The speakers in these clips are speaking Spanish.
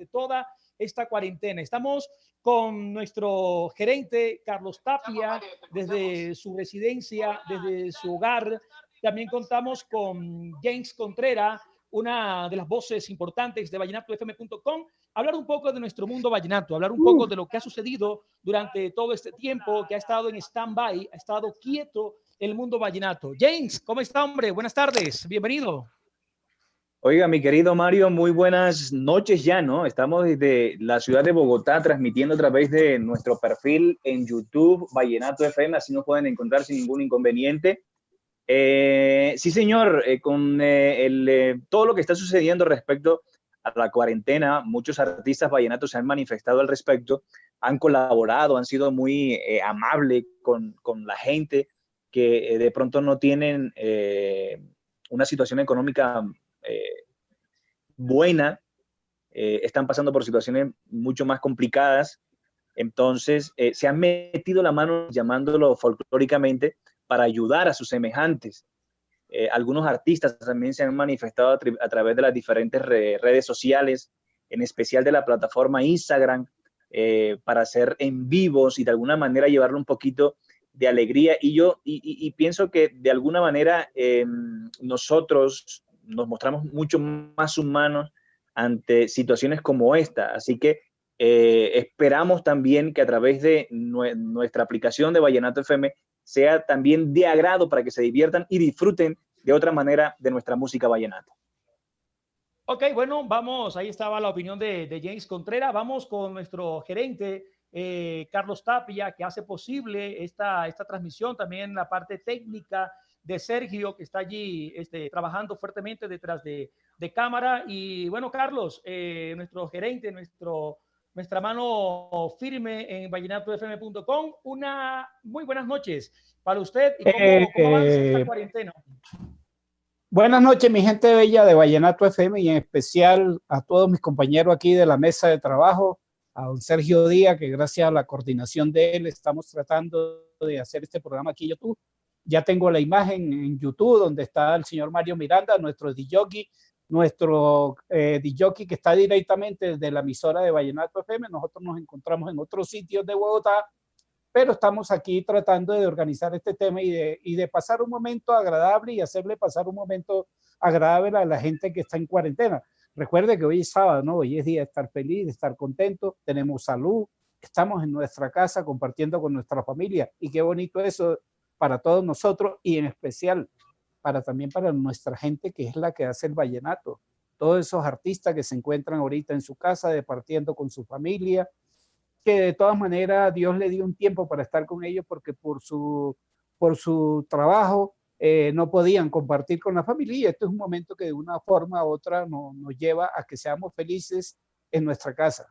durante toda esta cuarentena. Estamos con nuestro gerente, Carlos Tapia, desde su residencia, desde su hogar. También contamos con James Contreras, una de las voces importantes de vallenatofm.com, hablar un poco de nuestro mundo vallenato, hablar un poco de lo que ha sucedido durante todo este tiempo que ha estado en stand-by, ha estado quieto el mundo vallenato. James, ¿cómo está, hombre? Buenas tardes, bienvenido. Oiga, mi querido Mario, muy buenas noches ya, ¿no? Estamos desde la ciudad de Bogotá transmitiendo a través de nuestro perfil en YouTube, Vallenato FM, así nos pueden encontrar sin ningún inconveniente. Sí, señor, todo lo que está sucediendo respecto a la cuarentena, muchos artistas vallenatos se han manifestado al respecto, han colaborado, han sido muy amables con la gente que de pronto no tienen una situación económica buena, están pasando por situaciones mucho más complicadas, entonces se han metido la mano, llamándolo folclóricamente, para ayudar a sus semejantes. Algunos artistas también se han manifestado a través de las diferentes redes sociales, en especial de la plataforma Instagram, para hacer en vivos y de alguna manera llevarle un poquito de alegría. Y pienso que de alguna manera nosotros nos mostramos mucho más humanos ante situaciones como esta. Así que esperamos también que a través de nuestra aplicación de Vallenato FM sea también de agrado para que se diviertan y disfruten de otra manera de nuestra música vallenata. Ok, bueno, vamos, ahí estaba la opinión de James Contreras. Vamos con nuestro gerente, Carlos Tapia, que hace posible esta transmisión, también la parte técnica de Sergio, que está allí trabajando fuertemente detrás de cámara. Y bueno, Carlos, nuestro gerente, nuestra mano firme en vallenatofm.com, una muy buenas noches para usted y cómo avanza esta cuarentena. Buenas noches, mi gente bella de Vallenato FM y en especial a todos mis compañeros aquí de la mesa de trabajo, a don Sergio Díaz, que gracias a la coordinación de él estamos tratando de hacer este programa aquí en YouTube. Ya tengo la imagen en YouTube donde está el señor Mario Miranda, nuestro DJ, que está directamente desde la emisora de Vallenato FM. Nosotros nos encontramos en otros sitios de Bogotá, pero estamos aquí tratando de organizar este tema y de pasar un momento agradable y hacerle pasar un momento agradable a la gente que está en cuarentena. Recuerde que hoy es sábado, ¿no? Hoy es día de estar feliz, de estar contento, tenemos salud, estamos en nuestra casa compartiendo con nuestra familia y qué bonito eso para todos nosotros y en especial también para nuestra gente que es la que hace el vallenato. Todos esos artistas que se encuentran ahorita en su casa departiendo con su familia, que de todas maneras Dios le dio un tiempo para estar con ellos porque por su trabajo no podían compartir con la familia y esto es un momento que de una forma u otra nos lleva a que seamos felices en nuestra casa.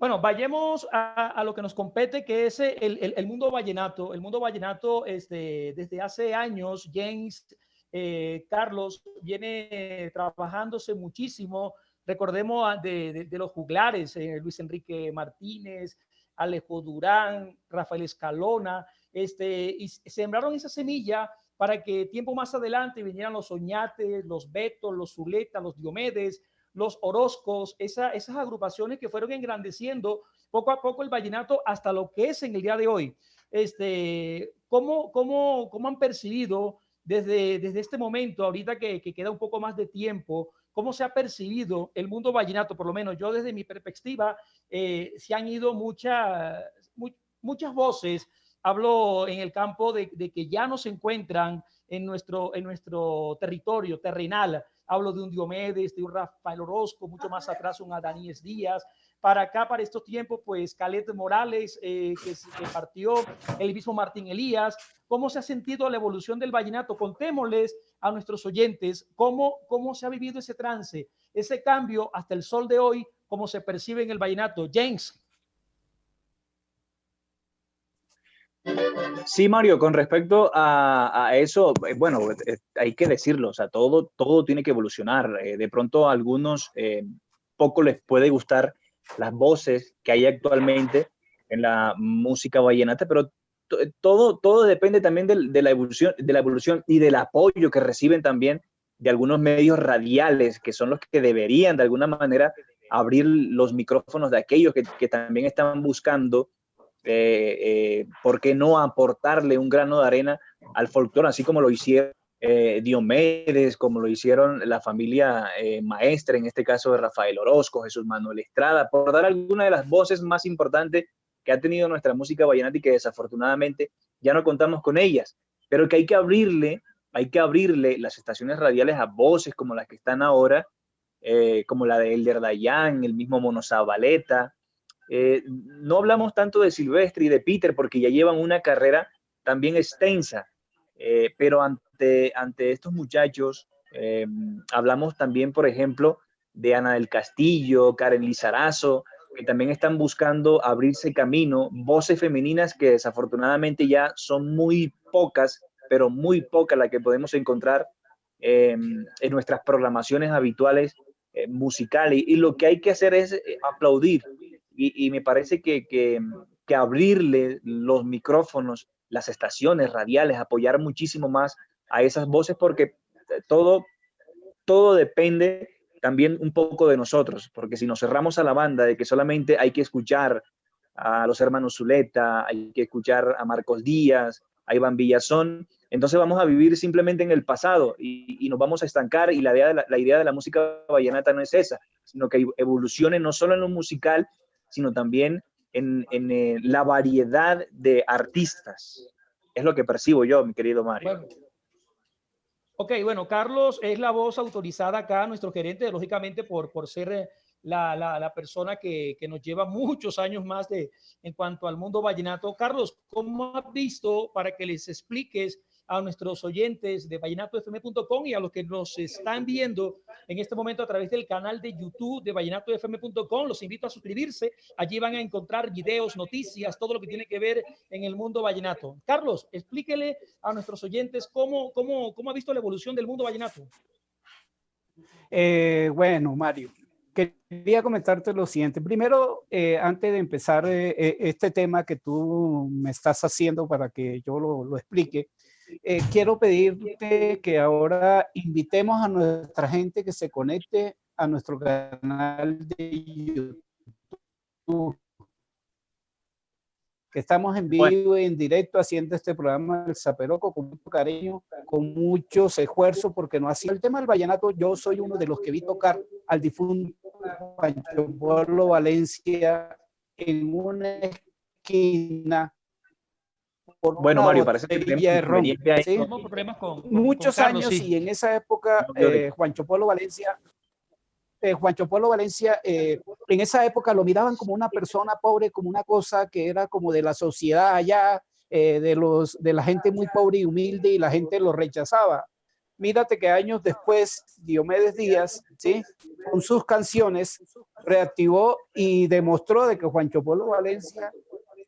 Bueno, vayamos a lo que nos compete, que es el mundo vallenato. El mundo vallenato desde hace años, James, Carlos, viene trabajándose muchísimo. Recordemos de los juglares, Luis Enrique Martínez, Alejo Durán, Rafael Escalona, y sembraron esa semilla para que tiempo más adelante vinieran los Oñates, los Betos, los Zuleta, los Diomedes, los Orozcos, esas agrupaciones que fueron engrandeciendo poco a poco el vallenato hasta lo que es en el día de hoy. ¿Cómo han percibido desde este momento, ahorita que queda un poco más de tiempo, cómo se ha percibido el mundo vallenato? Por lo menos yo desde mi perspectiva, se han ido muchas voces. Hablo en el campo de que ya no se encuentran en nuestro territorio terrenal. Hablo de un Diomedes, de un Rafael Orozco, mucho más atrás un Adaníes Díaz. Para acá, para estos tiempos, pues Caleta Morales, que partió, el mismo Martín Elías. ¿Cómo se ha sentido la evolución del vallenato? Contémosles a nuestros oyentes cómo se ha vivido ese trance, ese cambio hasta el sol de hoy, cómo se percibe en el vallenato. James. Sí, Mario, con respecto a eso, bueno, hay que decirlo, o sea, todo tiene que evolucionar. De pronto a algunos poco les puede gustar las voces que hay actualmente en la música vallenata, pero todo depende también de la evolución y del apoyo que reciben también de algunos medios radiales, que son los que deberían de alguna manera abrir los micrófonos de aquellos que también están buscando, ¿por qué no aportarle un grano de arena al folclore, así como lo hicieron Diomedes, como lo hicieron la familia maestra, en este caso de Rafael Orozco, Jesús Manuel Estrada, por dar alguna de las voces más importantes que ha tenido nuestra música vallenata y que desafortunadamente ya no contamos con ellas, pero que hay que abrirle las estaciones radiales a voces como las que están ahora, como la de Elder Dayan, el mismo Mono Zabaleta. No hablamos tanto de Silvestre y de Peter porque ya llevan una carrera también extensa, pero ante estos muchachos hablamos también, por ejemplo, de Ana del Castillo, Karen Lizarazo, que también están buscando abrirse camino, voces femeninas que desafortunadamente ya son muy pocas, pero muy pocas las que podemos encontrar en nuestras programaciones habituales musicales. Y lo que hay que hacer es aplaudir. Y me parece que abrirle los micrófonos, las estaciones radiales, apoyar muchísimo más a esas voces, porque todo depende también un poco de nosotros, porque si nos cerramos a la banda de que solamente hay que escuchar a los hermanos Zuleta, hay que escuchar a Marcos Díaz, a Iván Villazón, entonces vamos a vivir simplemente en el pasado y nos vamos a estancar, y la idea de la música vallenata no es esa, sino que evolucione no solo en lo musical, sino también en la variedad de artistas. Es lo que percibo yo, mi querido Mario. Bueno. Ok, bueno, Carlos es la voz autorizada acá, nuestro gerente, lógicamente por ser la persona que nos lleva muchos años más en cuanto al mundo vallenato. Carlos, ¿cómo has visto, para que les expliques a nuestros oyentes de vallenatofm.com y a los que nos están viendo en este momento a través del canal de YouTube de vallenatofm.com? Los invito a suscribirse. Allí van a encontrar videos, noticias, todo lo que tiene que ver en el mundo vallenato. Carlos, explíquele a nuestros oyentes cómo ha visto la evolución del mundo vallenato. Bueno, Mario, quería comentarte lo siguiente. Primero, antes de empezar este tema que tú me estás haciendo para que yo lo explique, quiero pedirte que ahora invitemos a nuestra gente que se conecte a nuestro canal de YouTube, que estamos en vivo y en directo haciendo este programa del Zaperoco con mucho cariño, con muchos esfuerzos, porque no ha sido el tema del vallenato. Yo soy uno de los que vi tocar al difunto Juancho Polo Valencia en una esquina. Bueno, Mario, parece que tenemos problemas con muchos Carlos, años, sí. Y en esa época Juancho Polo Valencia, en esa época lo miraban como una persona pobre, como una cosa que era como de la sociedad allá, de la gente muy pobre y humilde, y la gente lo rechazaba. Mírate que años después, Diomedes Díaz, ¿sí?, con sus canciones, reactivó y demostró de que Juancho Polo Valencia,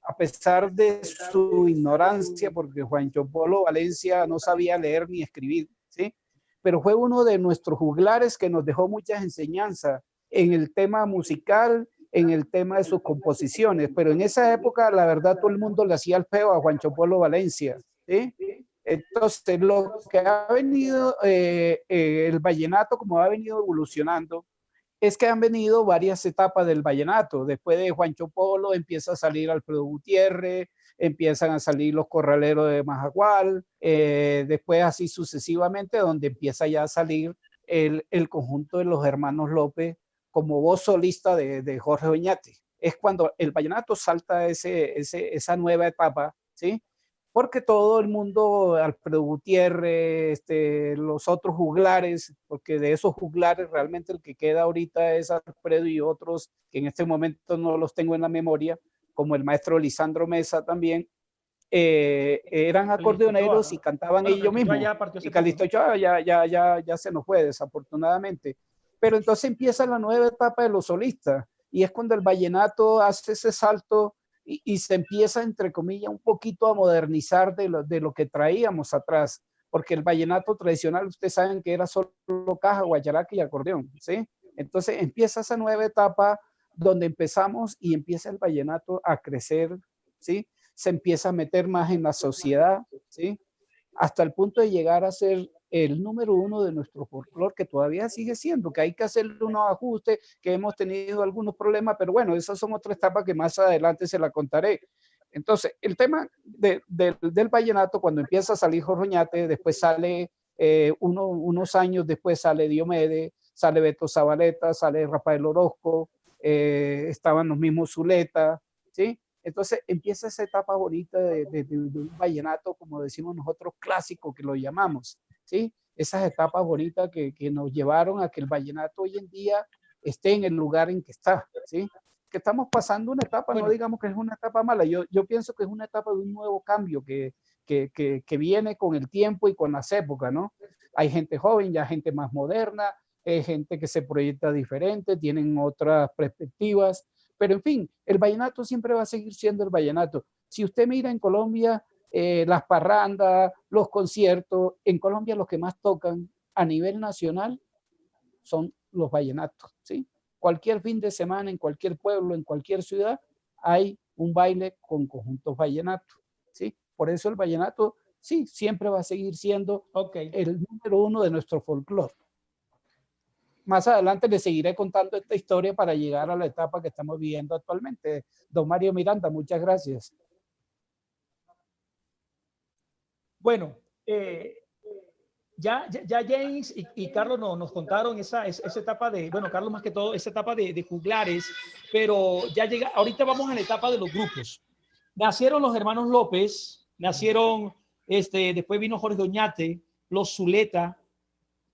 a pesar de su ignorancia, porque Juancho Polo Valencia no sabía leer ni escribir, ¿sí?, pero fue uno de nuestros juglares que nos dejó muchas enseñanzas en el tema musical, en el tema de sus composiciones. Pero en esa época, la verdad, todo el mundo le hacía el feo a Juancho Polo Valencia, ¿sí? Entonces, lo que ha venido, el vallenato, como ha venido evolucionando, es que han venido varias etapas del vallenato. Después de Juancho Polo empieza a salir Alfredo Gutiérrez, empiezan a salir los Corraleros de Majagual, después así sucesivamente, donde empieza ya a salir el conjunto de los hermanos López como voz solista de Jorge Oñate. Es cuando el vallenato salta esa nueva etapa, ¿sí? Porque todo el mundo, Alfredo Gutiérrez, los otros juglares, porque de esos juglares realmente el que queda ahorita es Alfredo y otros que en este momento no los tengo en la memoria, como el maestro Lisandro Mesa también, eran acordeoneros y cantaban ellos mismos. Y Calixto Ochoa ya se nos fue, desafortunadamente. Pero entonces empieza la nueva etapa de los solistas, y es cuando el vallenato hace ese salto y se empieza, entre comillas, un poquito a modernizar de lo que traíamos atrás, porque el vallenato tradicional, ustedes saben que era solo caja, guacharaca y acordeón, ¿sí? Entonces empieza esa nueva etapa donde empezamos y empieza el vallenato a crecer, ¿sí? Se empieza a meter más en la sociedad, ¿sí? Hasta el punto de llegar a ser el número uno de nuestro folclore, que todavía sigue siendo, que hay que hacerle unos ajustes, que hemos tenido algunos problemas, pero bueno, esas son otras etapas que más adelante se la contaré. Entonces, el tema del vallenato, cuando empieza a salir Jorge Oñate, después sale, unos años después sale Diomedes, sale Beto Zabaleta, sale Rafael Orozco, estaban los mismos Zuleta, ¿sí? Entonces empieza esa etapa bonita de un vallenato, como decimos nosotros, clásico, que lo llamamos, ¿sí? Esas etapas bonitas que nos llevaron a que el vallenato hoy en día esté en el lugar en que está, ¿sí? Que estamos pasando una etapa, Bueno, no digamos que es una etapa mala, yo pienso que es una etapa de un nuevo cambio que viene con el tiempo y con las épocas, ¿no? Hay gente joven, ya gente más moderna, gente que se proyecta diferente, tienen otras perspectivas, pero en fin, el vallenato siempre va a seguir siendo el vallenato. Si usted mira en Colombia, las parrandas, los conciertos, en Colombia los que más tocan a nivel nacional son los vallenatos, ¿sí? Cualquier fin de semana, en cualquier pueblo, en cualquier ciudad, hay un baile con conjuntos vallenatos, ¿sí? Por eso el vallenato, sí, siempre va a seguir siendo el número uno de nuestro folclore. Más adelante le seguiré contando esta historia para llegar a la etapa que estamos viviendo actualmente. Don Mario Miranda, muchas gracias. bueno, ya James y Carlos nos contaron esa etapa de, bueno, Carlos más que todo, esa etapa de juglares, pero ya llega, ahorita vamos a la etapa de los grupos. Nacieron los hermanos López, nacieron, después vino Jorge Oñate, los Zuleta,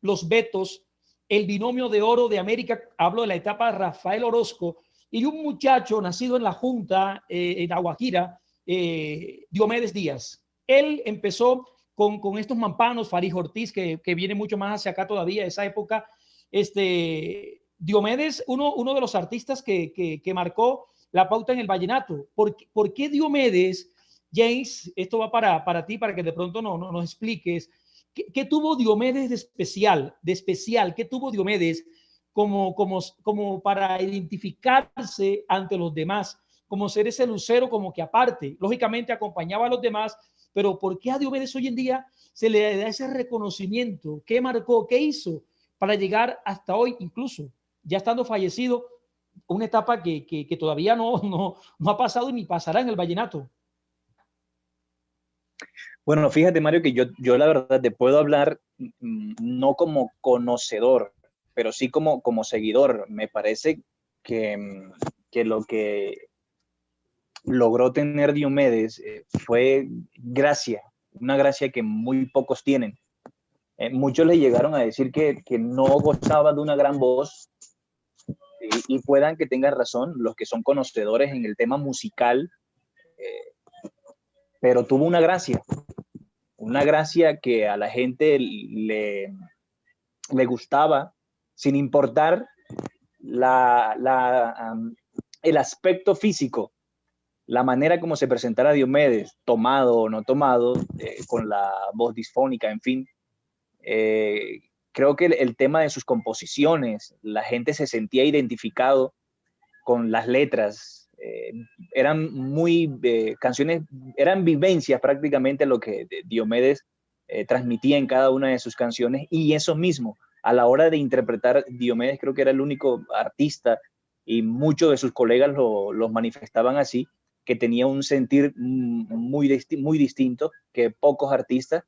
los Betos, el binomio de oro de América, hablo de la etapa de Rafael Orozco, y un muchacho nacido en la Junta, en La Guajira, Diomedes Díaz. Él empezó con estos mampanos, Farid Ortiz, que viene mucho más hacia acá todavía, esa época. Diomedes, uno de los artistas que marcó la pauta en el vallenato. ¿Por qué Diomedes, James? Esto va para ti, para que de pronto nos expliques. ¿Qué tuvo Diomedes de especial? ¿Qué tuvo Diomedes como para identificarse ante los demás? Como ser ese lucero, como que aparte, lógicamente acompañaba a los demás, pero ¿por qué a Diomedes hoy en día se le da ese reconocimiento? ¿Qué marcó? ¿Qué hizo para llegar hasta hoy, incluso ya estando fallecido, una etapa que todavía no ha pasado ni pasará en el vallenato? Bueno, fíjate, Mario, que yo la verdad te puedo hablar no como conocedor, pero sí como seguidor. Me parece que lo que logró tener Diomedes fue gracia, una gracia que muy pocos tienen. Muchos le llegaron a decir que no gozaba de una gran voz, y puedan que tengan razón los que son conocedores en el tema musical, pero tuvo una gracia que a la gente le gustaba, sin importar el aspecto físico, la manera como se presentara Diomedes, tomado o no tomado, con la voz disfónica, en fin. Creo que el tema de sus composiciones, la gente se sentía identificado con las letras, eran canciones, eran vivencias prácticamente lo que Diomedes transmitía en cada una de sus canciones, y eso mismo, a la hora de interpretar, Diomedes creo que era el único artista, y muchos de sus colegas los manifestaban así, que tenía un sentir muy distinto, que pocos artistas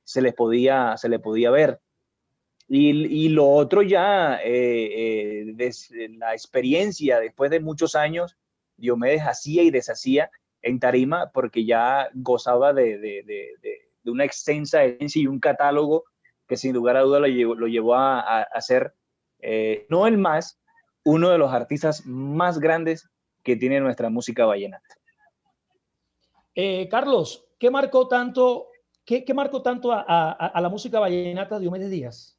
se le podía ver. Y lo otro ya, la experiencia, después de muchos años, Diomedes hacía y deshacía en tarima, porque ya gozaba de una extensa herencia y un catálogo que sin lugar a duda lo llevó a ser, no el más, uno de los artistas más grandes que tiene nuestra música vallenata. Carlos, ¿qué marcó tanto a la música vallenata de Diomedes Díaz?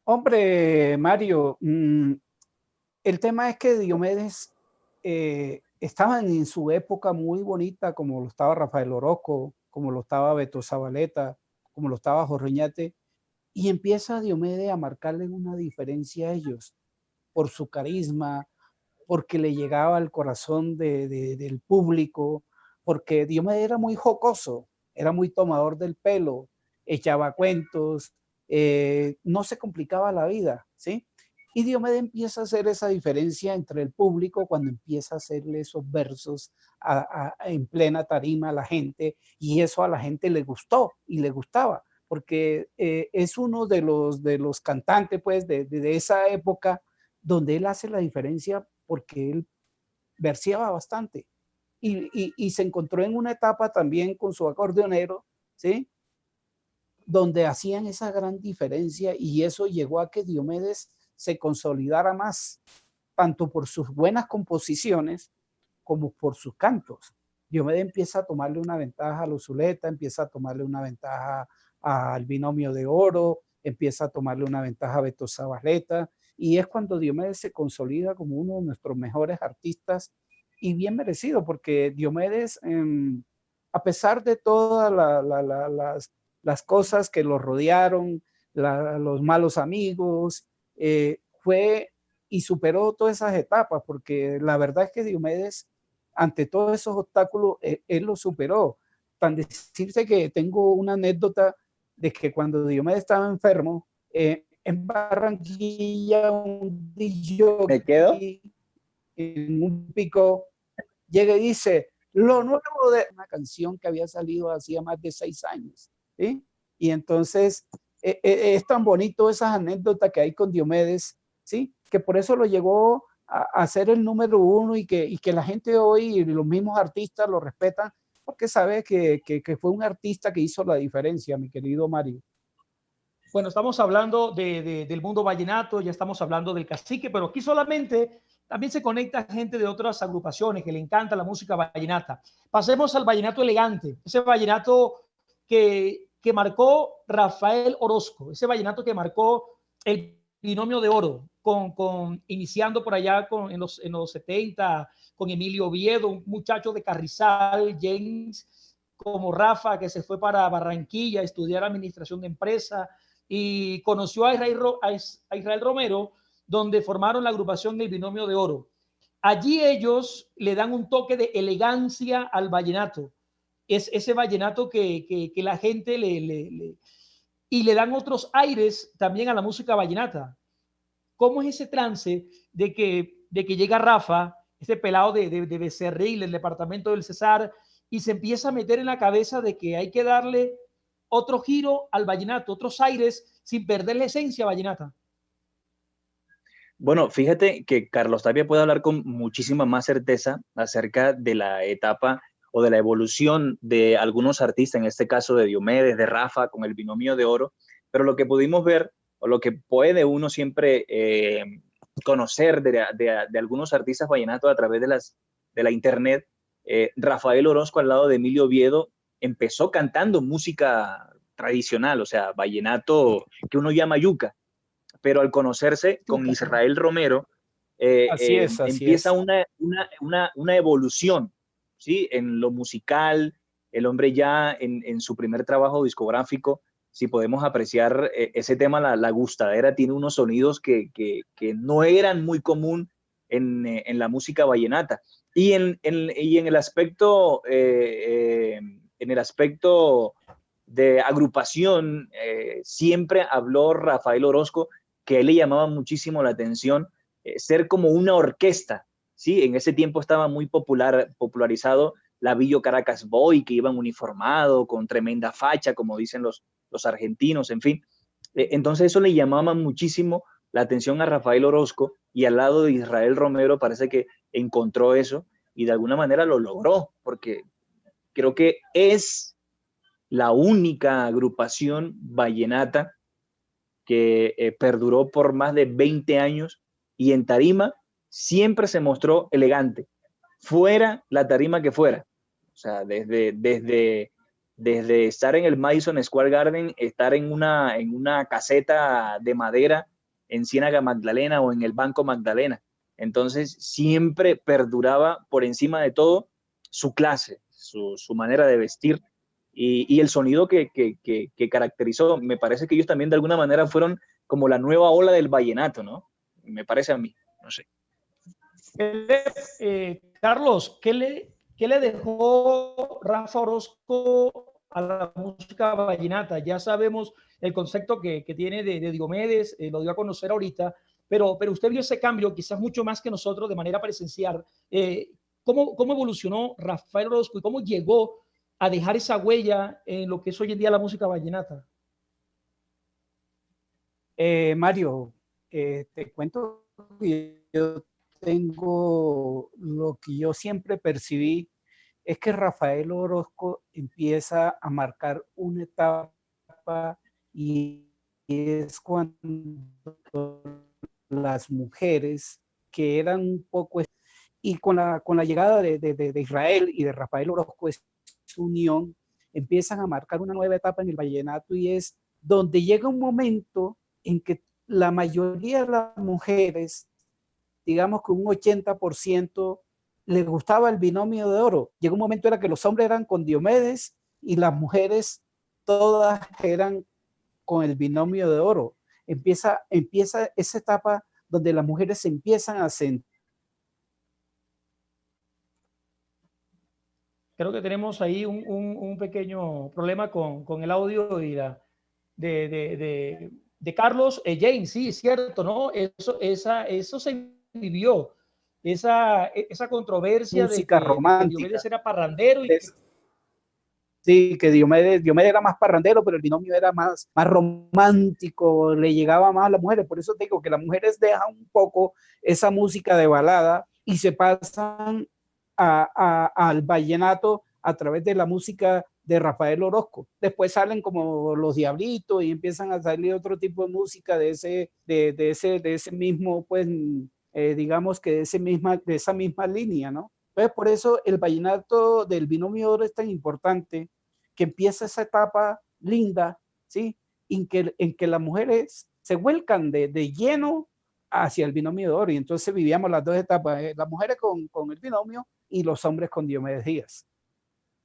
Hombre, Mario, el tema es que Diomedes estaban en su época muy bonita, como lo estaba Rafael Orozco, como lo estaba Beto Zabaleta, como lo estaba Jorge Oñate, y empieza Diomedes a marcarle una diferencia a ellos por su carisma, porque le llegaba al corazón del público, porque Diomedes era muy jocoso, era muy tomador del pelo, echaba cuentos, no se complicaba la vida, ¿sí? Y Diomedes empieza a hacer esa diferencia entre el público cuando empieza a hacerle esos versos en plena tarima a la gente, y eso a la gente le gustó y le gustaba, porque es uno de los cantantes pues, de esa época donde él hace la diferencia porque él verseaba bastante y se encontró en una etapa también con su acordeonero, ¿sí? Donde hacían esa gran diferencia y eso llegó a que Diomedes se consolidara más, tanto por sus buenas composiciones como por sus cantos. Diomedes empieza a tomarle una ventaja a los Zuleta, empieza a tomarle una ventaja al Binomio de Oro, empieza a tomarle una ventaja a Beto Zabaleta, y es cuando Diomedes se consolida como uno de nuestros mejores artistas, y bien merecido, porque Diomedes, a pesar de todas las cosas que lo rodearon, los malos amigos, fue y superó todas esas etapas, porque la verdad es que Diomedes, ante todos esos obstáculos, él lo superó. Tan decirse que tengo una anécdota de que cuando Diomedes estaba enfermo, en Barranquilla, un ¿Me quedo? DJ en un pico llega y dice, lo nuevo de una canción que había salido hacía más de 6 años, ¿sí? Y entonces es tan bonito esas anécdotas que hay con Diomedes, ¿sí? Que por eso lo llegó a ser el número 1 y que la gente hoy, y los mismos artistas lo respetan, porque sabe que fue un artista que hizo la diferencia, mi querido Mario. Bueno, estamos hablando del mundo vallenato, ya estamos hablando del cacique, pero aquí solamente también se conecta gente de otras agrupaciones que le encanta la música vallenata. Pasemos al vallenato elegante, ese vallenato que marcó Rafael Orozco, ese vallenato que marcó el Binomio de Oro, iniciando por allá en los 70, con Emilio Oviedo, un muchacho de Carrizal, James, como Rafa, que se fue para Barranquilla a estudiar administración de empresa, y conoció a Israel Romero, donde formaron la agrupación El Binomio de Oro. Allí ellos le dan un toque de elegancia al vallenato. Es ese vallenato que la gente y le dan otros aires también a la música vallenata. ¿Cómo es ese trance de que llega Rafa, este pelado de Becerril, el departamento del Cesar, y se empieza a meter en la cabeza de que hay que darle otro giro al vallenato, otros aires, sin perder la esencia vallenata? Bueno, fíjate que Carlos Tapia puede hablar con muchísima más certeza acerca de la etapa o de la evolución de algunos artistas, en este caso de Diomedes, de Rafa, con el Binomio de Oro, pero lo que pudimos ver, o lo que puede uno siempre conocer de algunos artistas vallenatos a través de la internet, Rafael Orozco al lado de Emilio Oviedo empezó cantando música tradicional, o sea, vallenato que uno llama yuca, pero al conocerse con Israel Romero, Así es, así empieza es. una evolución, ¿sí? En lo musical, el hombre ya en su primer trabajo discográfico, si podemos apreciar ese tema, la gustadera tiene unos sonidos que no eran muy común en la música vallenata. Y en el aspecto de agrupación, siempre habló Rafael Orozco que a él le llamaba muchísimo la atención ser como una orquesta, ¿sí? En ese tiempo estaba muy popularizado la Billo Caracas Boy, que iban uniformado, con tremenda facha, como dicen los argentinos, en fin. Entonces eso le llamaba muchísimo la atención a Rafael Orozco, y al lado de Israel Romero parece que encontró eso y de alguna manera lo logró, porque creo que es la única agrupación vallenata que perduró por más de 20 años y en tarima siempre se mostró elegante, fuera la tarima que fuera. O sea, desde estar en el Madison Square Garden, estar en una caseta de madera en Ciénaga Magdalena o en el Banco Magdalena. Entonces, siempre perduraba por encima de todo su clase, su manera de vestir y el sonido que caracterizó. Me parece que ellos también de alguna manera fueron como la nueva ola del vallenato, ¿no? Me parece a mí, no sé. Carlos, ¿qué le dejó Rafa Orozco a la música vallenata. Ya sabemos el concepto que tiene de Diomedes, lo dio a conocer ahorita, pero usted vio ese cambio quizás mucho más que nosotros de manera presencial. ¿Cómo evolucionó Rafael Orozco y cómo llegó a dejar esa huella en lo que es hoy en día la música vallenata? Mario, te cuento que yo tengo lo que yo siempre percibí es que Rafael Orozco empieza a marcar una etapa y es cuando las mujeres que eran un poco, y con la llegada de Israel y de Rafael Orozco, su unión, empiezan a marcar una nueva etapa en el vallenato y es donde llega un momento en que la mayoría de las mujeres, digamos que un 80%, les gustaba el binomio de oro. Llegó un momento en que los hombres eran con Diomedes y las mujeres todas eran con el binomio de oro. Empieza esa etapa donde las mujeres se empiezan a sentir. Creo que tenemos ahí un pequeño problema con el audio y de Carlos James, sí, es cierto, ¿no? Eso se vivió, esa controversia Música de que romántica. Diomedes era parrandero y que Sí, que Diomedes era más parrandero, pero el binomio era más romántico, le llegaba más a las mujeres. Por eso te digo que las mujeres dejan un poco esa música de balada y se pasan al vallenato a través de la música de Rafael Orozco. Después salen como Los Diablitos y empiezan a salir otro tipo de música de ese mismo, pues, digamos que de esa misma línea, ¿no? Entonces, por eso el vallenato del binomio de oro es tan importante, que empieza esa etapa linda, ¿sí? En que las mujeres se vuelcan de lleno hacia el binomio de oro. Y entonces vivíamos las dos etapas, las mujeres con el binomio y los hombres con Diomedes Díaz.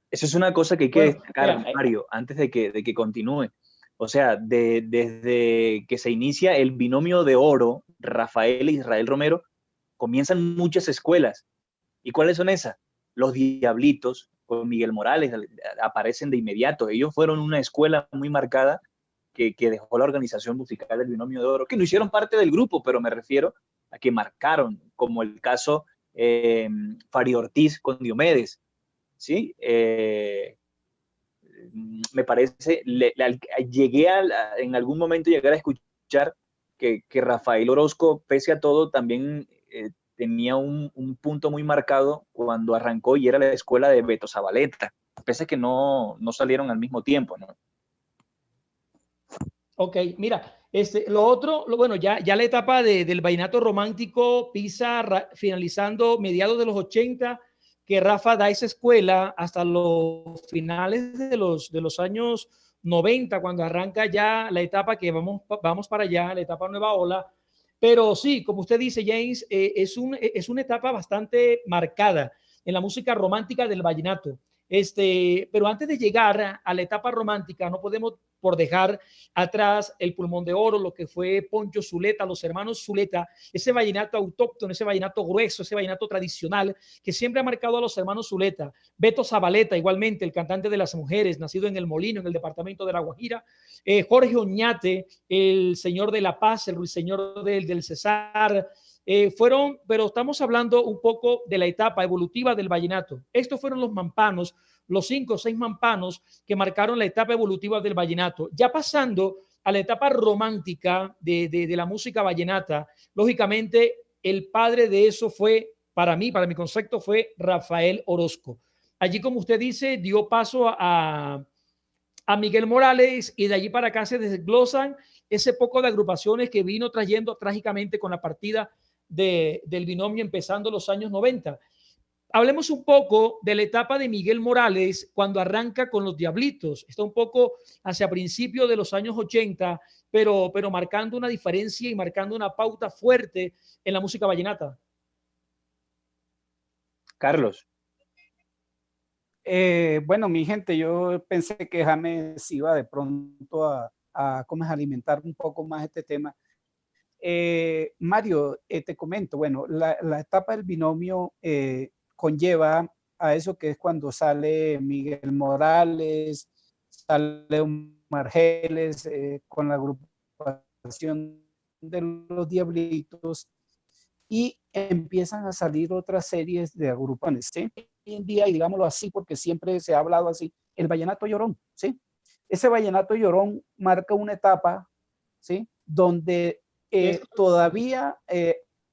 Eso es una cosa que hay que bueno, destacar, mira, Mario, antes de que continúe. O sea, desde que se inicia el binomio de oro, Rafael e Israel Romero, comienzan muchas escuelas. ¿Y cuáles son esas? Los Diablitos, con Miguel Morales, aparecen de inmediato. Ellos fueron una escuela muy marcada que dejó la organización musical del Binomio de Oro, que no hicieron parte del grupo, pero me refiero a que marcaron, como el caso Fari Ortiz con Diomedes, ¿sí? Me parece, en algún momento llegar a escuchar que Rafael Orozco, pese a todo, también tenía un punto muy marcado cuando arrancó y era la escuela de Beto Zabaleta, pese a que no salieron al mismo tiempo, ¿no? ok, mira, lo otro, bueno, ya la etapa del vallenato romántico pisa finalizando mediados de los 80, que Rafa da esa escuela hasta los finales de los años 90, cuando arranca ya la etapa que vamos para allá, la etapa nueva ola. Pero sí, como usted dice, James, es una etapa bastante marcada en la música romántica del vallenato. Pero antes de llegar a la etapa romántica, no podemos por dejar atrás el pulmón de oro, lo que fue Poncho Zuleta, los hermanos Zuleta, ese vallenato autóctono, ese vallenato grueso, ese vallenato tradicional que siempre ha marcado a los hermanos Zuleta. Beto Zabaleta, igualmente, el cantante de las mujeres, nacido en El Molino, en el departamento de La Guajira. Jorge Oñate, el señor de La Paz, el ruiseñor del Cesar. Pero estamos hablando un poco de la etapa evolutiva del vallenato. Estos fueron los mampanos, los 5 o 6 mampanos que marcaron la etapa evolutiva del vallenato. Ya pasando a la etapa romántica de la música vallenata, lógicamente el padre de eso fue, para mí, para mi concepto, fue Rafael Orozco. Allí, como usted dice, dio paso a Miguel Morales y de allí para acá se desglosan ese poco de agrupaciones que vino trayendo trágicamente con la partida del binomio empezando los años 90. Hablemos un poco de la etapa de Miguel Morales cuando arranca con los Diablitos. Está un poco hacia principios de los años 80, pero marcando una diferencia y marcando una pauta fuerte en la música vallenata. Carlos. Bueno, mi gente, yo pensé que James iba de pronto a alimentar un poco más este tema. Mario, te comento, bueno, la etapa del binomio conlleva a eso que es cuando sale Miguel Morales, sale Margeles con la agrupación de los Diablitos, y empiezan a salir otras series de agrupaciones, ¿sí? Hoy en día, digámoslo así, porque siempre se ha hablado así, el vallenato llorón, ¿sí? Ese vallenato llorón marca una etapa, ¿sí? Donde todavía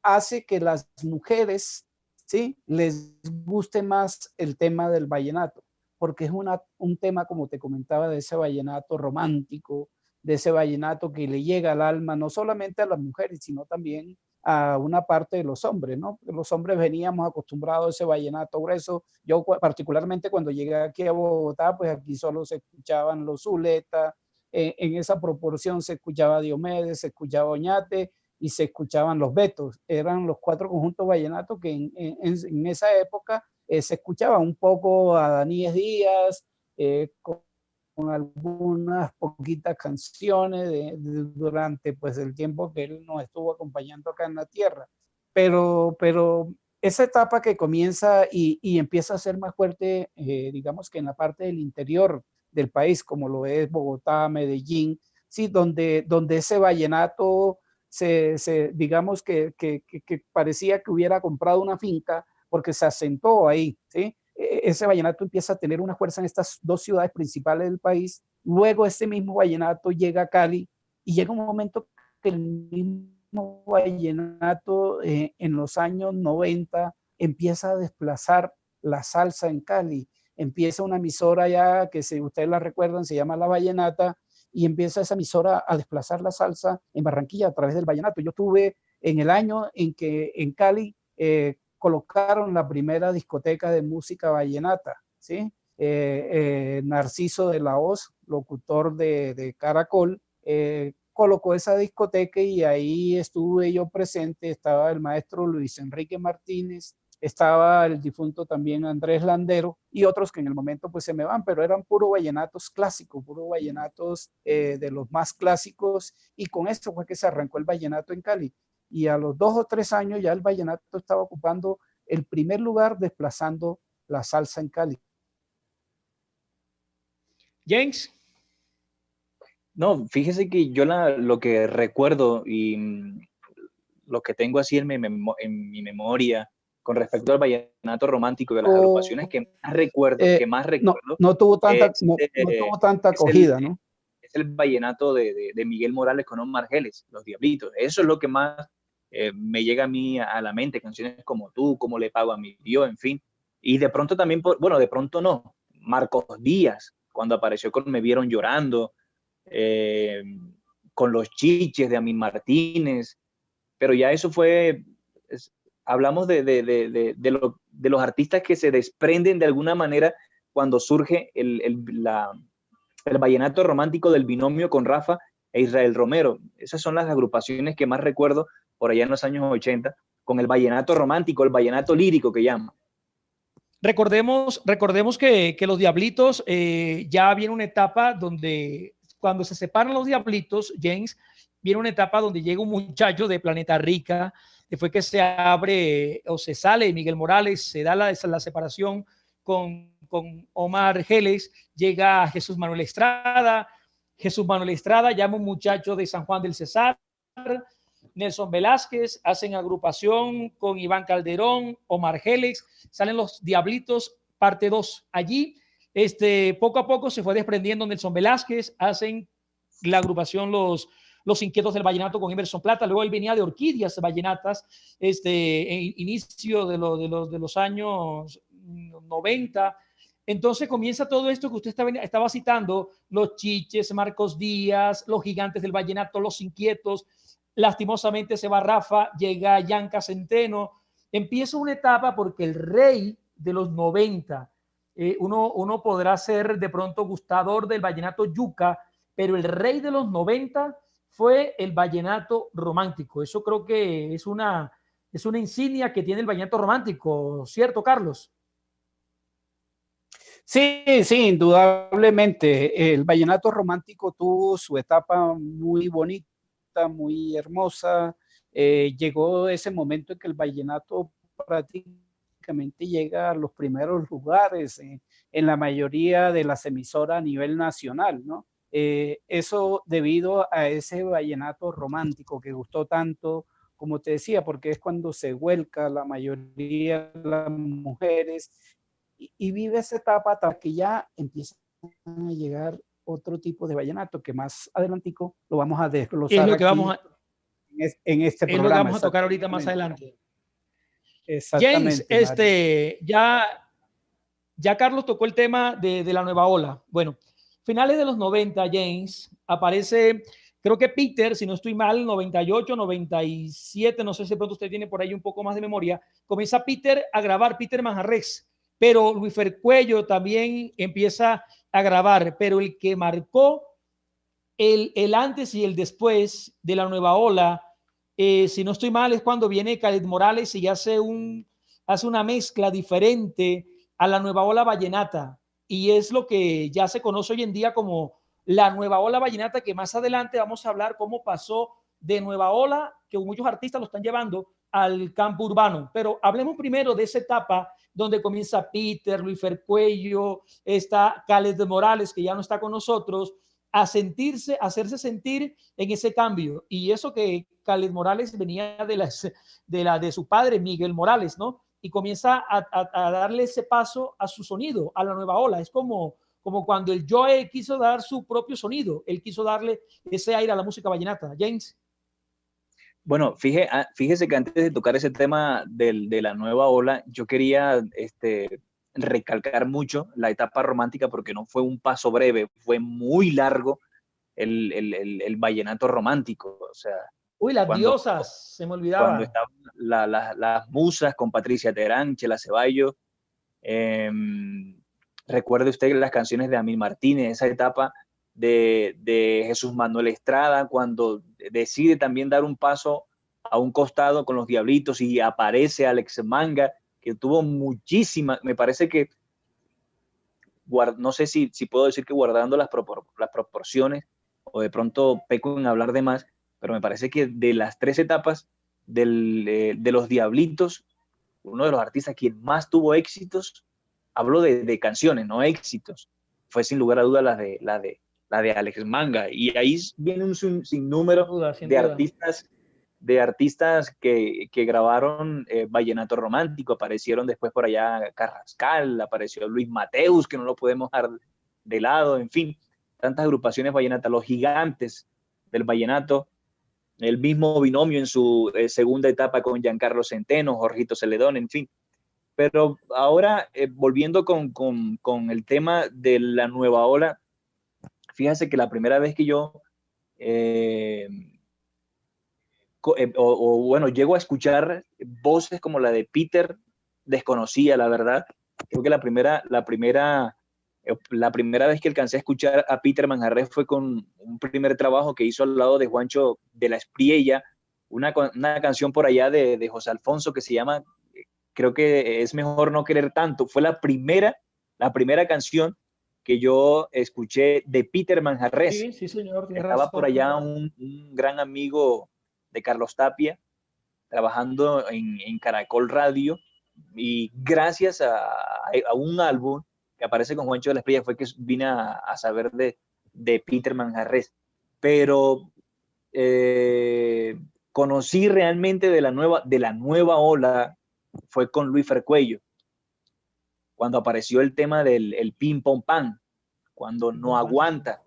hace que las mujeres, ¿sí? Les guste más el tema del vallenato, porque es un tema, como te comentaba, de ese vallenato romántico, de ese vallenato que le llega al alma, no solamente a las mujeres, sino también a una parte de los hombres, ¿no? Los hombres veníamos acostumbrados a ese vallenato grueso. Yo particularmente cuando llegué aquí a Bogotá, pues aquí solo se escuchaban los Zuleta, en esa proporción se escuchaba Diomedes, se escuchaba Oñate y se escuchaban los Betos. Eran los 4 conjuntos vallenatos que en esa época se escuchaba un poco a Daníes Díaz, con algunas poquitas canciones durante pues el tiempo que él nos estuvo acompañando acá en la tierra. Pero esa etapa que comienza y empieza a ser más fuerte, digamos que en la parte del interior del país, como lo es Bogotá, Medellín, sí, donde ese vallenato digamos que parecía que hubiera comprado una finca porque se asentó ahí, ¿sí? Ese vallenato empieza a tener una fuerza en estas 2 ciudades principales del país. Luego este mismo vallenato llega a Cali y llega un momento que el mismo vallenato en los años 90 empieza a desplazar la salsa en Cali. Empieza una emisora ya que si ustedes la recuerdan se llama La Vallenata, y empieza esa emisora a desplazar la salsa en Barranquilla a través del vallenato. Yo estuve en el año en que en Cali colocaron la primera discoteca de música vallenata, ¿sí? Narciso de la Hoz, locutor de Caracol, colocó esa discoteca y ahí estuve yo presente. Estaba el maestro Luis Enrique Martínez, estaba el difunto también Andrés Landero y otros que en el momento pues se me van, pero eran puro vallenatos clásicos, puro vallenatos de los más clásicos, y con esto fue que se arrancó el vallenato en Cali. Y a los 2 o 3 años ya el vallenato estaba ocupando el primer lugar, desplazando la salsa en Cali. James. No, fíjese que yo lo que recuerdo y lo que tengo así en mi memoria con respecto al vallenato romántico de las agrupaciones que más recuerdo, no tuvo tanta, no tuvo tanta acogida, ¿no? Es el vallenato de Miguel Morales con Omar Geles, Los Diablitos. Eso es lo que más me llega a mí a la mente, canciones como Tú, Como le pago a mi Dios, en fin. Y de pronto también, bueno, de pronto no, Marcos Díaz, cuando apareció con Me Vieron Llorando, con Los Chiches de Amin Martínez, pero ya eso fue, hablamos de los artistas que se desprenden de alguna manera cuando surge el vallenato romántico del binomio con Rafa e Israel Romero. Esas son las agrupaciones que más recuerdo por allá en los años 80, con el vallenato romántico, el vallenato lírico que llaman. Recordemos que los Diablitos ya viene una etapa donde cuando se separan los Diablitos, James, viene una etapa donde llega un muchacho de Planeta Rica, después que se abre o se sale Miguel Morales, se da la separación con Omar Geles, llega Jesús Manuel Estrada llama un muchacho de San Juan del Cesar, Nelson Velázquez, hacen agrupación con Iván Calderón, Omar Geles, salen los Diablitos, parte 2. Allí, poco a poco se fue desprendiendo Nelson Velázquez, hacen la agrupación los Inquietos del Vallenato con Emerson Plata, luego él venía de Orquídeas Vallenatas, inicio de los años 90. Entonces comienza todo esto que usted estaba citando, Los Chiches, Marcos Díaz, los Gigantes del Vallenato, los Inquietos. Lastimosamente se va Rafa, llega Yanka Centeno, empieza una etapa porque el rey de los 90, uno podrá ser de pronto gustador del vallenato yuca, pero el rey de los 90 fue el vallenato romántico. Eso creo que es una insignia que tiene el vallenato romántico, ¿cierto, Carlos? Sí, sí, indudablemente. El vallenato romántico tuvo su etapa muy bonita, muy hermosa. Llegó ese momento en que el vallenato prácticamente prácticamente llega a los primeros lugares en la mayoría de las emisoras a nivel nacional, ¿no? Eso debido a ese vallenato romántico que gustó tanto, como te decía, porque es cuando se vuelca la mayoría de las mujeres y vive esa etapa hasta que ya empiezan a llegar otro tipo de vallenato que más adelantico lo vamos a Es desglosar lo que aquí vamos a, en este es lo que programa. vamos a tocar ahorita más adelante. James, Exactamente, Mario. ya Carlos tocó el tema de la nueva ola. Bueno, finales de los 90, James, aparece, creo que Peter, si no estoy mal, 98, 97, no sé si de pronto usted tiene por ahí un poco más de memoria, comienza Peter a grabar, Peter Manjarres, pero Luis Fercuello también empieza a grabar, pero el que marcó el antes y el después de la nueva ola, si no estoy mal, es cuando viene Khaled Morales y hace una mezcla diferente a la nueva ola vallenata. Y es lo que ya se conoce hoy en día como la nueva ola vallenata, que más adelante vamos a hablar cómo pasó de nueva ola, que muchos artistas lo están llevando, al campo urbano. Pero hablemos primero de esa etapa donde comienza Peter, Luis Fercuello, está Khaled Morales, que ya no está con nosotros, a hacerse sentir en ese cambio. Y eso que Khaled Morales venía de su padre, Miguel Morales, ¿no? Y comienza a darle ese paso a su sonido, a la nueva ola. Es como cuando el Joe quiso dar su propio sonido, él quiso darle ese aire a la música vallenata. James. Bueno, fíjese que antes de tocar ese tema de la nueva ola, yo quería recalcar mucho la etapa romántica porque no fue un paso breve, fue muy largo el vallenato romántico. O sea, Uy, las cuando, diosas, se me cuando olvidaba. estaban las musas con Patricia Terán, Chela Ceballos, recuerde usted las canciones de Amil Martínez, esa etapa de Jesús Manuel Estrada, cuando decide también dar un paso a un costado con los Diablitos y aparece Alex Manga, que tuvo muchísimas, me parece que, no sé si puedo decir que guardando las proporciones, o de pronto peco en hablar de más, pero me parece que de las tres etapas de los Diablitos, uno de los artistas quien más tuvo éxitos, hablo de canciones, no éxitos, fue sin lugar a dudas la de Alex Manga. Y ahí viene un Sin sinnúmero duda, sin de duda. artistas que grabaron vallenato romántico. Aparecieron después por allá Carrascal, apareció Luis Mateus, que no lo podemos dejar de lado, en fin, tantas agrupaciones vallenatas, los gigantes del vallenato, el mismo binomio en su segunda etapa con Giancarlo Centeno, Jorgito Celedón, en fin. Pero ahora, volviendo con el tema de la nueva ola, fíjese que la primera vez que yo, bueno, llego a escuchar voces como la de Peter, desconocía, la verdad. Creo que la primera vez que alcancé a escuchar a Peter Manjarres fue con un primer trabajo que hizo al lado de Juancho de la Espriella, una canción por allá de José Alfonso que se llama, creo que es mejor no querer tanto. Fue la primera canción que yo escuché de Peter Manjarres. Sí, sí, señor, tiene Estaba por razón. allá un gran amigo de Carlos Tapia trabajando en Caracol Radio, y gracias a un álbum que aparece con Juancho de la Espriella fue que vine a saber de Peter Manjarres. Pero conocí realmente de la nueva ola fue con Luis Fercuello, cuando apareció el tema del ping pong pan, cuando no aguanta.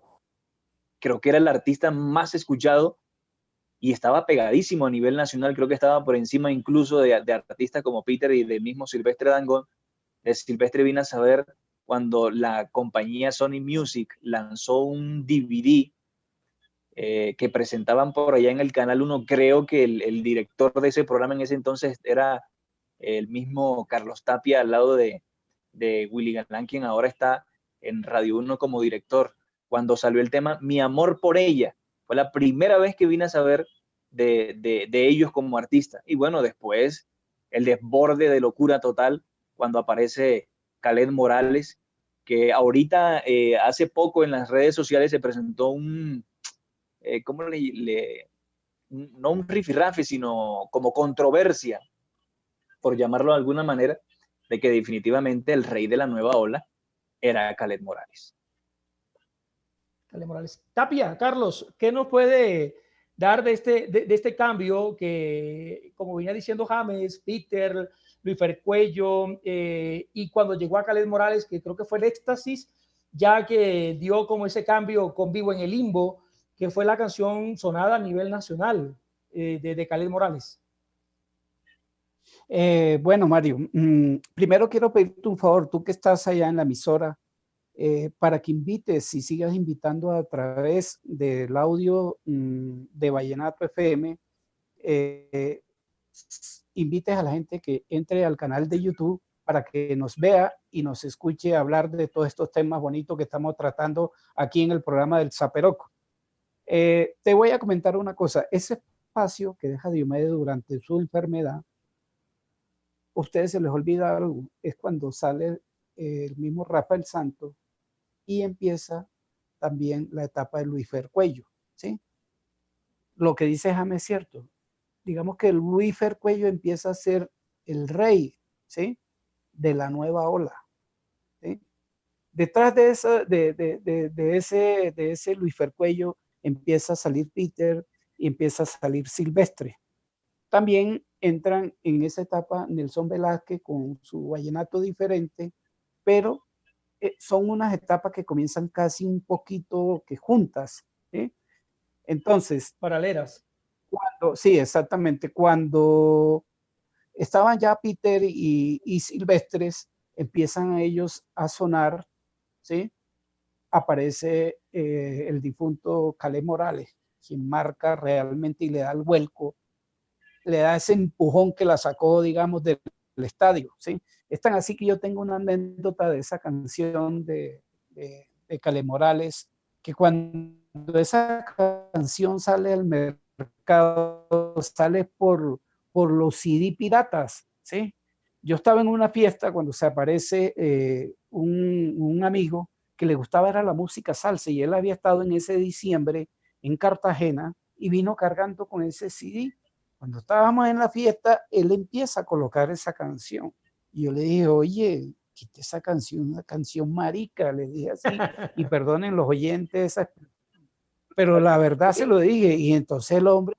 Creo que era el artista más escuchado y estaba pegadísimo a nivel nacional. Creo que estaba por encima incluso de artistas como Peter y del mismo Silvestre Dangond. De Silvestre vine a saber cuando la compañía Sony Music lanzó un DVD que presentaban por allá en el Canal 1. Creo que el director de ese programa en ese entonces era el mismo Carlos Tapia, al lado de Willy Galán, quien ahora está en Radio 1 como director. Cuando salió el tema Mi amor por ella, fue la primera vez que vine a saber de ellos como artistas. Y bueno, después el desborde de locura total cuando aparece Khaled Morales, que ahorita hace poco en las redes sociales se presentó ¿cómo no un rifirrafe, sino como controversia, por llamarlo de alguna manera, de que definitivamente el rey de la nueva ola era Kaleth Morales. Kaleth Morales. Tapia, Carlos, ¿qué nos puede dar de este cambio que, como venía diciendo James, Peter, Luis Cuello, y cuando llegó a Kaleth Morales, que creo que fue el éxtasis, ya que dio como ese cambio con Vivo en el Limbo, que fue la canción sonada a nivel nacional de Kaleth Morales? Bueno, Mario, primero quiero pedirte un favor, tú que estás allá en la emisora, para que invites y sigas invitando a través del audio de Vallenato FM, invites a la gente que entre al canal de YouTube para que nos vea y nos escuche hablar de todos estos temas bonitos que estamos tratando aquí en el programa del Zaperoco. Te voy a comentar una cosa, ese espacio que deja Diomedes durante su enfermedad, a ustedes se les olvida algo, es cuando sale el mismo Rafael Santos y empieza también la etapa de Luis Cuello, ¿sí? Lo que dice James es cierto. Digamos que Luis Cuello empieza a ser el rey, ¿sí?, de la nueva ola, ¿sí? Detrás de ese Luis Cuello empieza a salir Peter y empieza a salir Silvestre. También entran en esa etapa Nelson Velázquez con su vallenato diferente, pero son unas etapas que comienzan casi un poquito que juntas, ¿sí? Entonces, paralelas. Sí, exactamente. Cuando estaban ya Peter y Silvestres, empiezan ellos a sonar, ¿sí? Aparece el difunto Kaleth Morales, quien marca realmente y le da el vuelco, le da ese empujón que la sacó, digamos, del estadio, ¿sí? Es tan así que yo tengo una anécdota de esa canción de Kaleth Morales, que cuando esa canción sale al mercado, sale por los CD piratas, ¿sí? Yo estaba en una fiesta cuando se aparece un amigo que le gustaba era la música salsa y él había estado en ese diciembre en Cartagena y vino cargando con ese CD. Cuando estábamos en la fiesta, él empieza a colocar esa canción. Y yo le dije, oye, quita esa canción, una canción marica, le dije así, y perdonen los oyentes, pero la verdad se lo dije. Y entonces el hombre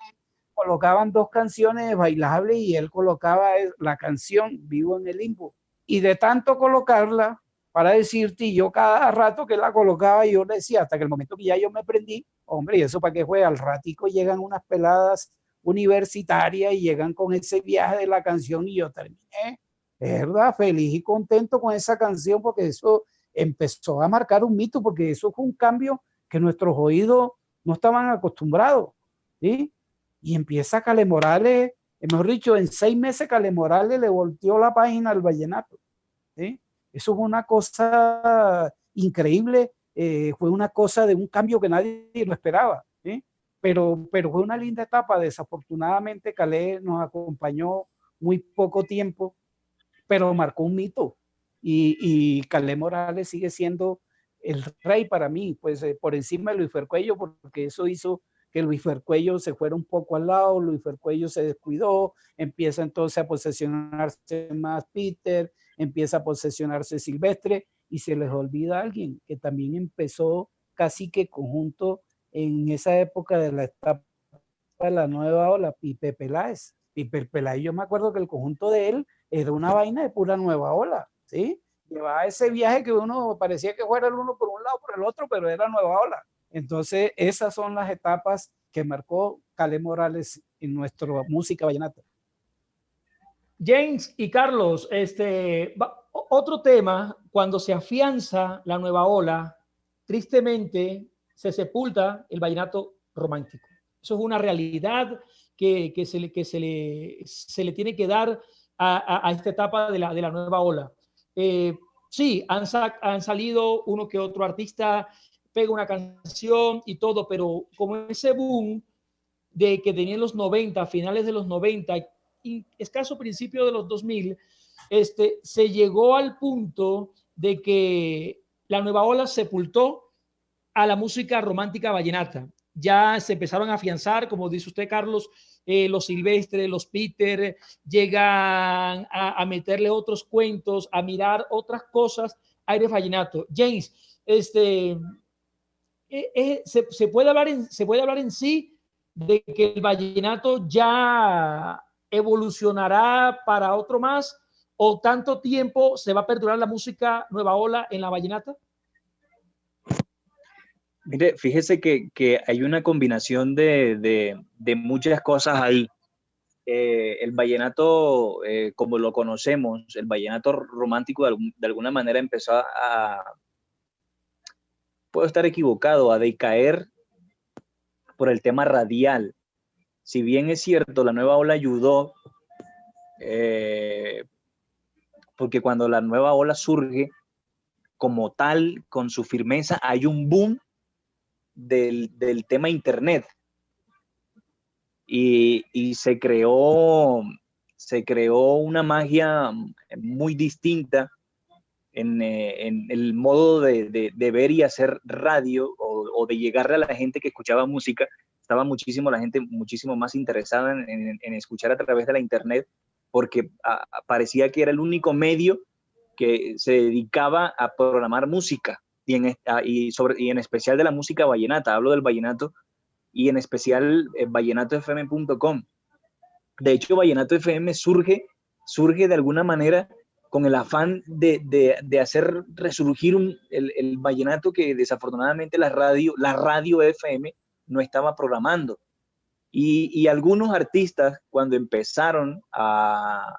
colocaban dos canciones bailables y él colocaba la canción Vivo en el Limbo. Y de tanto colocarla, para decirte, y yo cada rato que la colocaba, yo le decía, hasta que el momento que ya yo me prendí, hombre, ¿y eso para qué fue? Al ratico llegan unas peladas universitarias y llegan con ese viaje de la canción y yo terminé, ¿verdad? Feliz y contento con esa canción porque eso empezó a marcar un mito, porque eso fue un cambio que nuestros oídos no estaban acostumbrados, ¿sí? Y empieza Kaleth Morales, mejor dicho, en 6 meses Kaleth Morales le volteó la página al vallenato, ¿sí? Eso fue una cosa increíble, fue una cosa de un cambio que nadie lo esperaba, ¿sí? Pero fue una linda etapa. Desafortunadamente Kaleth nos acompañó muy poco tiempo, pero marcó un mito y Kaleth Morales sigue siendo el rey para mí, pues por encima de Luis Cuello, porque eso hizo que Luis Cuello se fuera un poco al lado, Luis Cuello se descuidó, empieza entonces a posesionarse más Peter, empieza a posesionarse Silvestre y se les olvida a alguien que también empezó casi que conjunto en esa época de la etapa de la nueva ola, Pipe Peláez. Pipe Peláez, yo me acuerdo que el conjunto de él era una vaina de pura nueva ola, ¿sí? Llevaba ese viaje que uno parecía que fuera el uno por un lado, por el otro, pero era nueva ola. Entonces, esas son las etapas que marcó Kaleth Morales en nuestra música vallenata. James y Carlos, otro tema, cuando se afianza la nueva ola, tristemente se sepulta el vallenato romántico. Eso es una realidad que se le tiene que dar a esta etapa de la nueva ola. Sí, han salido uno que otro artista, pega una canción y todo, pero como ese boom de que tenía en los 90, finales de los 90, escaso principio de los 2000, se llegó al punto de que la nueva ola sepultó a la música romántica vallenata. Ya se empezaron a afianzar, como dice usted, Carlos, los Silvestre, los Peter, llegan a meterle otros cuentos, a mirar otras cosas, Aires Vallenato. James, se puede hablar en sí de que el vallenato ya evolucionará para otro más, o tanto tiempo se va a perdurar la música nueva ola en la vallenata? Mire, fíjese que hay una combinación de muchas cosas ahí. El vallenato, como lo conocemos, el vallenato romántico de alguna manera empezó puedo estar equivocado, a decaer por el tema radial. Si bien es cierto, la nueva ola ayudó, porque cuando la nueva ola surge como tal, con su firmeza, hay un boom del tema internet. Y se creó una magia muy distinta en el modo de ver y hacer radio, o de llegarle a la gente que escuchaba música. Estaba la gente muchísimo más interesada en escuchar a través de la internet, porque parecía que era el único medio que se dedicaba a programar música, y en especial de la música vallenata. Hablo del vallenato, y en especial vallenatofm.com. De hecho, Vallenato FM surge de alguna manera con el afán de hacer resurgir el vallenato que desafortunadamente la radio FM no estaba programando. Y algunos artistas, cuando empezaron a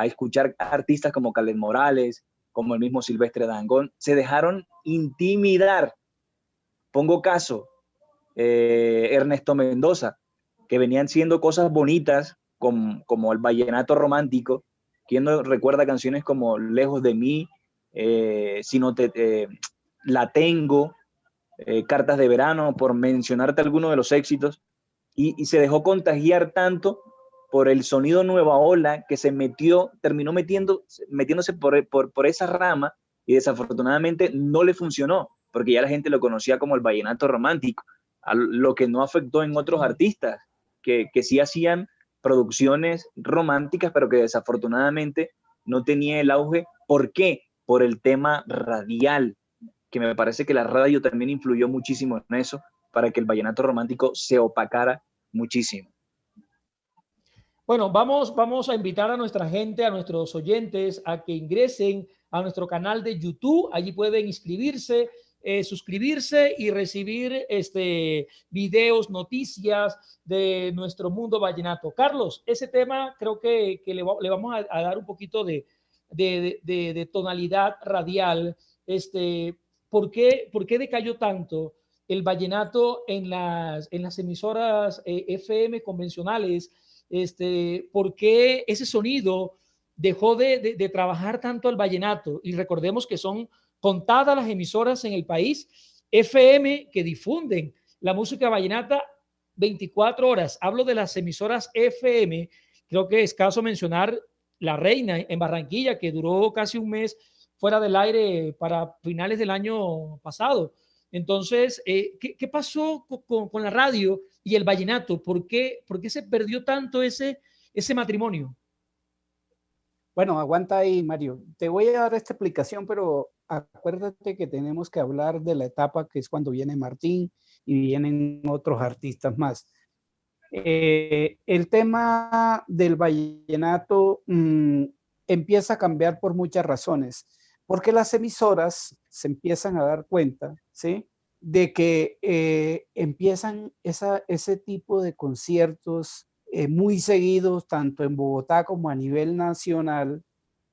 escuchar artistas como Caled Morales, como el mismo Silvestre Dangond, se dejaron intimidar. Pongo caso, Ernesto Mendoza, que venían siendo cosas bonitas como el vallenato romántico. ¿Quién no recuerda canciones como Lejos de mí, si no La tengo, Cartas de verano, por mencionarte algunos de los éxitos? Y se dejó contagiar tanto por el sonido nueva ola, que terminó metiéndose por esa rama, y desafortunadamente no le funcionó, porque ya la gente lo conocía como el vallenato romántico, lo que no afectó en otros artistas que sí hacían producciones románticas, pero que desafortunadamente no tenía el auge. ¿Por qué? Por el tema radial, que me parece que la radio también influyó muchísimo en eso, para que el vallenato romántico se opacara muchísimo. Bueno, vamos a invitar a nuestra gente, a nuestros oyentes, a que ingresen a nuestro canal de YouTube. Allí pueden inscribirse, suscribirse y recibir videos, noticias de nuestro mundo vallenato. Carlos, ese tema creo que le vamos a dar un poquito de tonalidad radial. ¿Por qué decayó tanto el vallenato en las emisoras FM convencionales? ¿Por qué ese sonido dejó de trabajar tanto el vallenato? Y recordemos que son contadas las emisoras en el país FM que difunden la música vallenata 24 horas. Hablo de las emisoras FM. Creo que es caso mencionar La Reina en Barranquilla, que duró casi un mes fuera del aire para finales del año pasado. Entonces, ¿qué pasó con la radio y el vallenato? ¿Por qué se perdió tanto ese matrimonio? Bueno, aguanta ahí, Mario. Te voy a dar esta explicación, pero acuérdate que tenemos que hablar de la etapa que es cuando viene Martín y vienen otros artistas más. El tema del vallenato empieza a cambiar por muchas razones, porque las emisoras se empiezan a dar cuenta, ¿sí?, de que empiezan ese tipo de conciertos muy seguidos, tanto en Bogotá como a nivel nacional,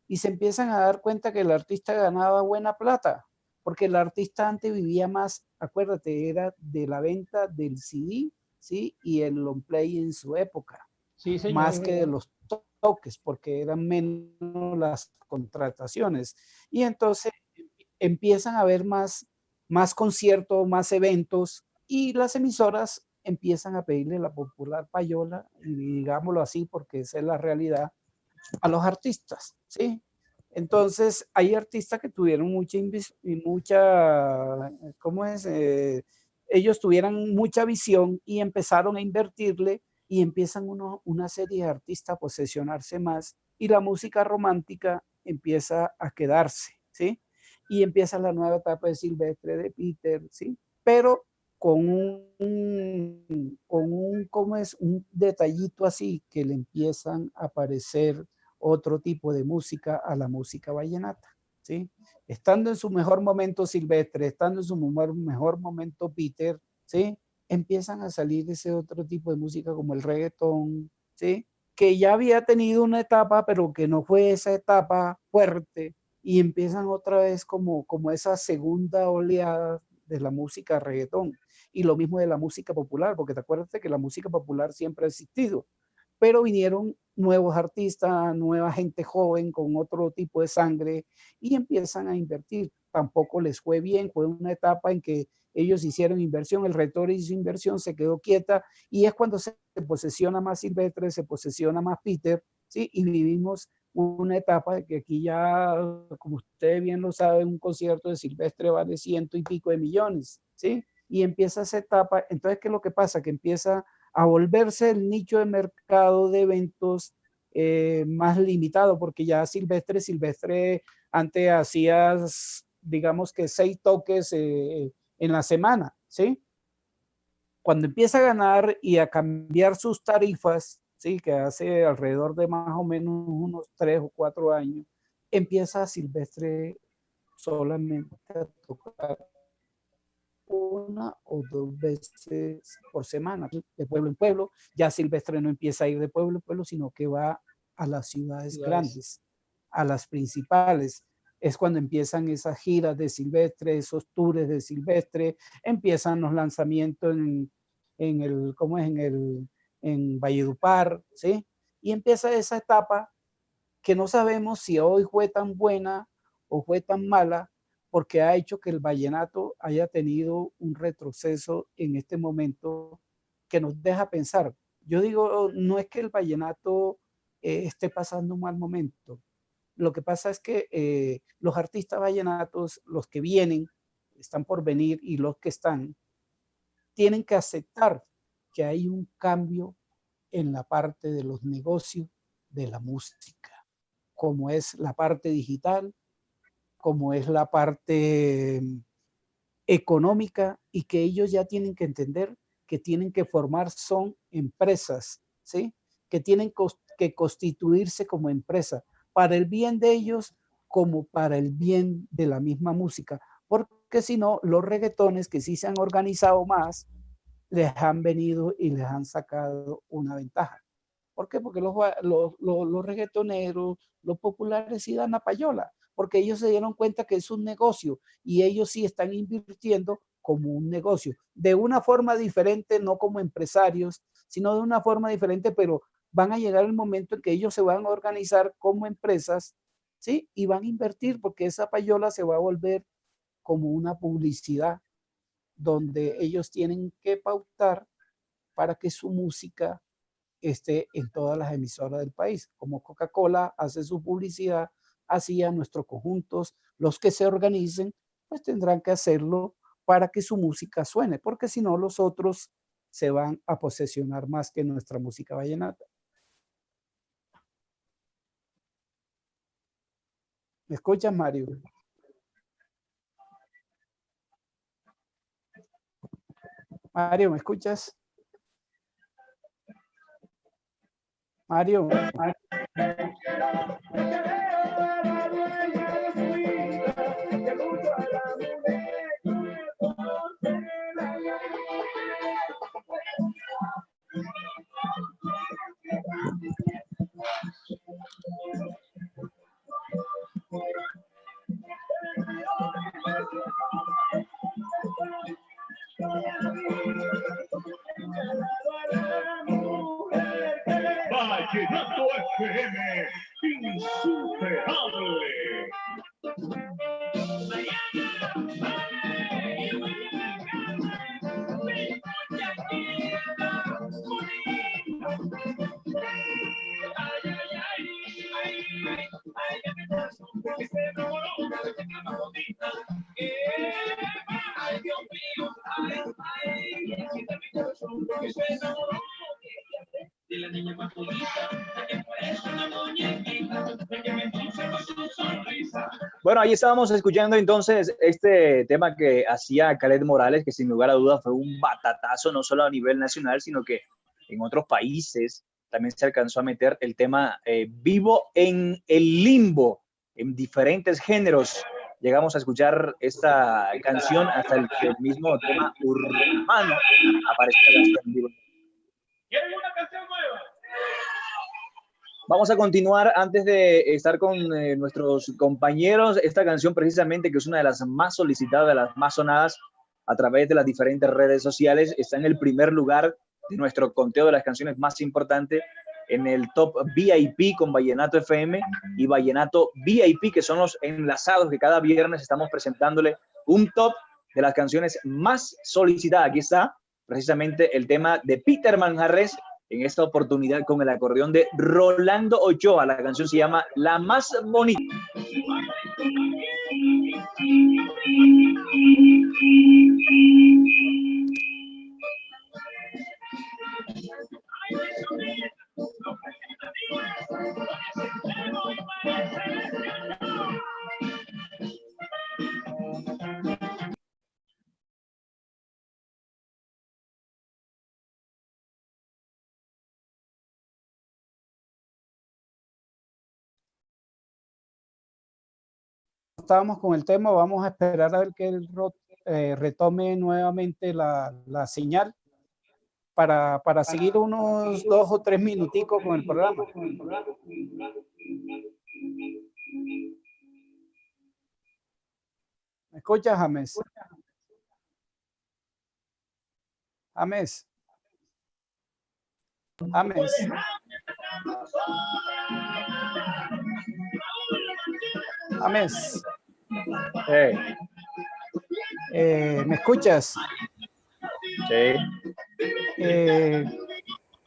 y se empiezan a dar cuenta que el artista ganaba buena plata, porque el artista antes vivía más, acuérdate, era de la venta del CD, ¿sí?, y el long play en su época, sí, señor, más que de los toques, porque eran menos las contrataciones. Y entonces empiezan a haber más conciertos, más eventos, y las emisoras empiezan a pedirle la popular payola, y digámoslo así porque esa es la realidad, a los artistas, ¿sí? Entonces, hay artistas que tuvieron ¿cómo es? Ellos tuvieran mucha visión y empezaron a invertirle y empiezan una serie de artistas a posesionarse más y la música romántica empieza a quedarse, ¿sí? Y empieza la nueva etapa de Silvestre, de Peter, ¿sí? Pero con ¿cómo es? Un detallito así que le empiezan a aparecer otro tipo de música a la música vallenata, ¿sí? Estando en su mejor momento Silvestre, estando en su mejor momento Peter, ¿sí? Empiezan a salir ese otro tipo de música como el reggaetón, ¿sí? Que ya había tenido una etapa, pero que no fue esa etapa fuerte, y empiezan otra vez como esa segunda oleada de la música reggaetón, y lo mismo de la música popular, porque te acuerdas que la música popular siempre ha existido, pero vinieron nuevos artistas, nueva gente joven con otro tipo de sangre y empiezan a invertir. Tampoco les fue bien, fue una etapa en que ellos hicieron inversión, el rector hizo inversión, se quedó quieta y es cuando se posesiona más Silvestre, se posesiona más Peter, ¿sí? Y vivimos una etapa de que aquí ya, como ustedes bien lo saben, un concierto de Silvestre vale 100 y pico de millones, ¿sí? Y empieza esa etapa, entonces, ¿qué es lo que pasa? Que empieza a volverse el nicho de mercado de eventos más limitado, porque ya Silvestre antes hacías, digamos que 6 toques en la semana, ¿sí? Cuando empieza a ganar y a cambiar sus tarifas, ¿sí? Que hace alrededor de más o menos unos 3 o 4 años, empieza Silvestre solamente a tocar una o dos veces por semana, de pueblo en pueblo. Ya Silvestre no empieza a ir de pueblo en pueblo, sino que va a las ciudades grandes, a las principales. Es cuando empiezan esas giras de Silvestre, esos tours de Silvestre, empiezan los lanzamientos en el, ¿cómo es? En Valledupar, ¿sí? Y empieza esa etapa que no sabemos si hoy fue tan buena o fue tan mala, porque ha hecho que el vallenato haya tenido un retroceso en este momento que nos deja pensar. Yo digo, no es que el vallenato esté pasando un mal momento. Lo que pasa es que los artistas vallenatos, los que vienen, están por venir y los que están, tienen que aceptar que hay un cambio en la parte de los negocios de la música, como es la parte digital, como es la parte económica, y que ellos ya tienen que entender que tienen que formar son empresas, ¿sí? Que tienen que constituirse como empresa para el bien de ellos como para el bien de la misma música, porque si no, los reggaetones que sí se han organizado más, les han venido y les han sacado una ventaja. ¿Por qué? Porque los reggaetoneros, los populares sí dan la payola, porque ellos se dieron cuenta que es un negocio y ellos sí están invirtiendo como un negocio, de una forma diferente, no como empresarios, sino de una forma diferente, pero van a llegar el momento en que ellos se van a organizar como empresas, ¿sí? Y van a invertir porque esa payola se va a volver como una publicidad donde ellos tienen que pautar para que su música esté en todas las emisoras del país. Como Coca-Cola hace su publicidad, así a nuestros conjuntos, los que se organicen, pues tendrán que hacerlo para que su música suene, porque si no los otros se van a posesionar más que nuestra música vallenata. ¿Me escuchas, Mario? Mario, ¿me escuchas? Mario. Vallenato FM, insuperable. Ay, Dios mío, ay, ay, mi corazón, porque se enamoró. Bueno, ahí estábamos escuchando entonces este tema que hacía Khaled Morales, que sin lugar a dudas fue un batatazo, no solo a nivel nacional, sino que en otros países también se alcanzó a meter el tema Vivo en el Limbo, en diferentes géneros. Llegamos a escuchar esta canción hasta el mismo tema urbano aparece en vivo. ¿Quieren una canción nueva? Vamos a continuar antes de estar con nuestros compañeros. Esta canción precisamente, que es una de las más solicitadas, de las más sonadas a través de las diferentes redes sociales, está en el primer lugar de nuestro conteo de las canciones más importantes en el top VIP con Vallenato FM y Vallenato VIP, que son los enlazados que cada viernes estamos presentándole un top de las canciones más solicitadas. Aquí está precisamente el tema de Peter Manjarres, en esta oportunidad con el acordeón de Rolando Ochoa. La canción se llama La Más Bonita. Estábamos con el tema, vamos a esperar a ver que él retome nuevamente la señal para seguir unos 2 o 3 minuticos con el programa. ¿Me escuchas, James? James. James. James. Hey. ¿Me escuchas? Sí.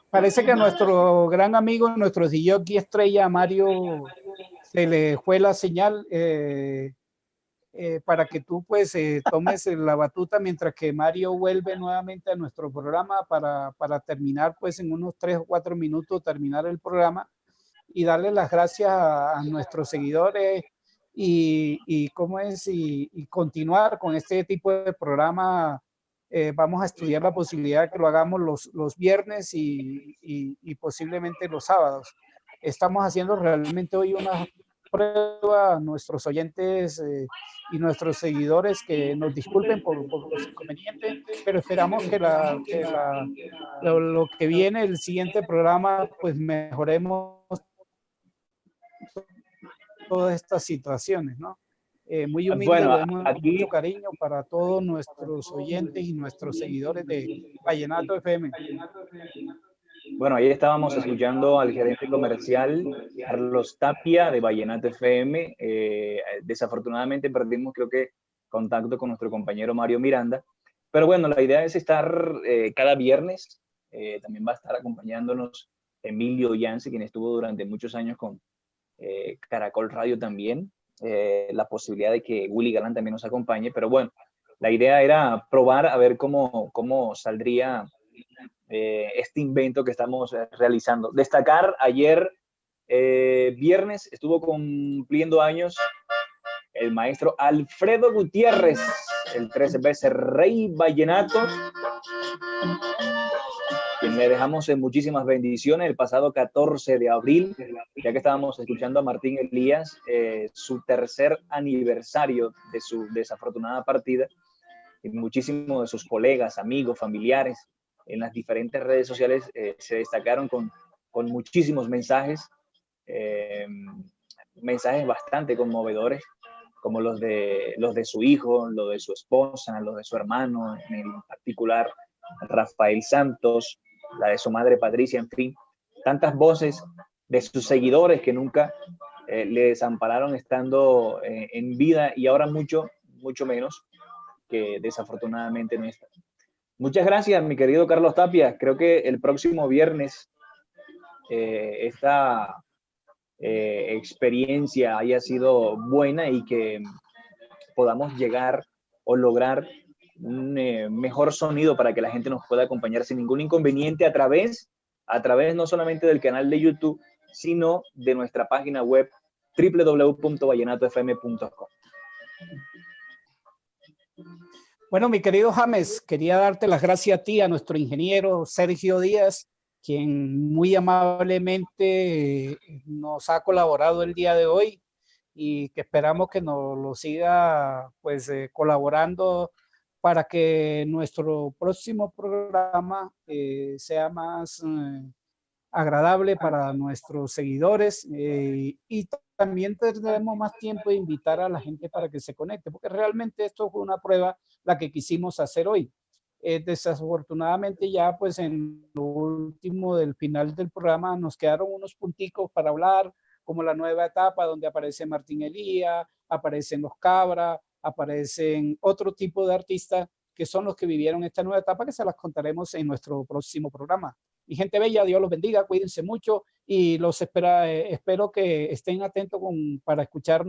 Parece que a nuestro gran amigo, nuestro DJ estrella, Mario, se le fue la señal para que tú pues tomes la batuta mientras que Mario vuelve nuevamente a nuestro programa para terminar pues en unos 3 o 4 minutos, terminar el programa y darle las gracias a nuestros seguidores y continuar con este tipo de programa. Vamos a estudiar la posibilidad de que lo hagamos los viernes y posiblemente los sábados. Estamos haciendo realmente hoy una prueba a nuestros oyentes y nuestros seguidores, que nos disculpen por los inconvenientes, pero esperamos que lo que viene, el siguiente programa, pues mejoremos todas estas situaciones, ¿no? Muy humilde, Bueno, lo vemos con aquí, mucho cariño para todos nuestros oyentes y nuestros seguidores de Vallenato FM. bueno, ahí estábamos escuchando al gerente comercial Carlos Tapia de Vallenato FM. Desafortunadamente perdimos, creo que, contacto con nuestro compañero Mario Miranda. Pero bueno, la idea es estar cada viernes. También va a estar acompañándonos Emilio Yance, quien estuvo durante muchos años con Caracol Radio también. La posibilidad de que Willy Galán también nos acompañe. Pero bueno, la idea era probar a ver cómo saldría este invento que estamos realizando. Destacar, ayer viernes estuvo cumpliendo años el maestro Alfredo Gutiérrez, el 13 veces Rey Vallenato, quien le dejamos muchísimas bendiciones el pasado 14 de abril, ya que estábamos escuchando a Martín Elías, su tercer aniversario de su desafortunada partida, y muchísimos de sus colegas, amigos, familiares en las diferentes redes sociales se destacaron con muchísimos mensajes, mensajes bastante conmovedores, como los de su hijo, los de su esposa, los de su hermano, en particular Rafael Santos, la de su madre Patricia, en fin, tantas voces de sus seguidores que nunca le desampararon estando en vida, y ahora mucho menos, que desafortunadamente no está. Muchas gracias, mi querido Carlos Tapia. Creo que el próximo viernes esta experiencia haya sido buena y que podamos llegar o lograr un mejor sonido para que la gente nos pueda acompañar sin ningún inconveniente a través a través no solamente del canal de YouTube, sino de nuestra página web www.vallenatofm.com. Bueno, mi querido James, quería darte las gracias a ti, a nuestro ingeniero Sergio Díaz, quien muy amablemente nos ha colaborado el día de hoy y que esperamos que nos lo siga pues colaborando para que nuestro próximo programa sea más agradable para nuestros seguidores y también tendremos más tiempo de invitar a la gente para que se conecte, porque realmente esto fue una prueba la que quisimos hacer hoy. Desafortunadamente ya pues en lo último del final del programa nos quedaron unos punticos para hablar, como la nueva etapa donde aparece Martín Elía, aparecen los Cabra, aparecen otro tipo de artistas que son los que vivieron esta nueva etapa, que se las contaremos en nuestro próximo programa. Y gente bella, Dios los bendiga, cuídense mucho y los espero que estén atentos para escuchar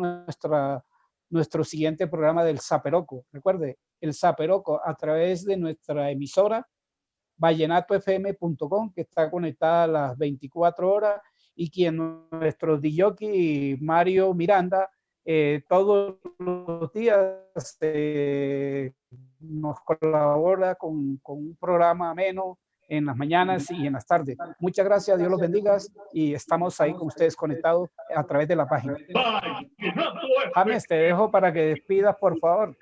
nuestro siguiente programa del Zaperoco. Recuerde, el Zaperoco a través de nuestra emisora vallenatofm.com, que está conectada a las 24 horas y quien nuestro DJ Mario Miranda todos los días nos colabora con un programa ameno en las mañanas y en las tardes. Muchas gracias, Dios los bendiga y estamos ahí con ustedes conectados a través de la página. James, te dejo para que despidas, por favor.